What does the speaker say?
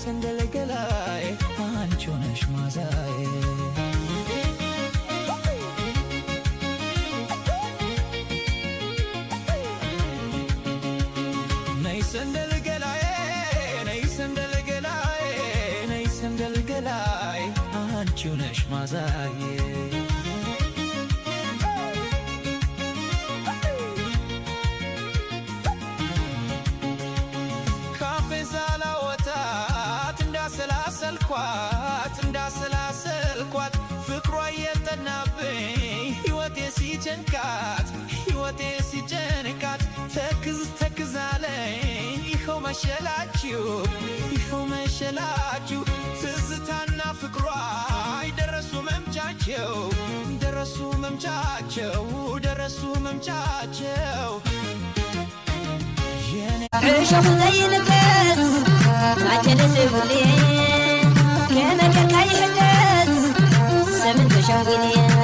ሰንደልገላዬ አንቺ ነሽ ማዛዬ ነይ ሰንደልገላዬ አንቺ ነሽ ማዛዬ እንዳሰላሰልኳት ፍቅሯ የጠናብኝ ሕይወቴ ሲጨንቃት ተክዛለኝ ይኸው መሸላችሁ ትዝታና ፍቅሯ ደረሱ መምጫቸው عشق زي البس عجلت بولي كما كان يحدث سمن تشوقني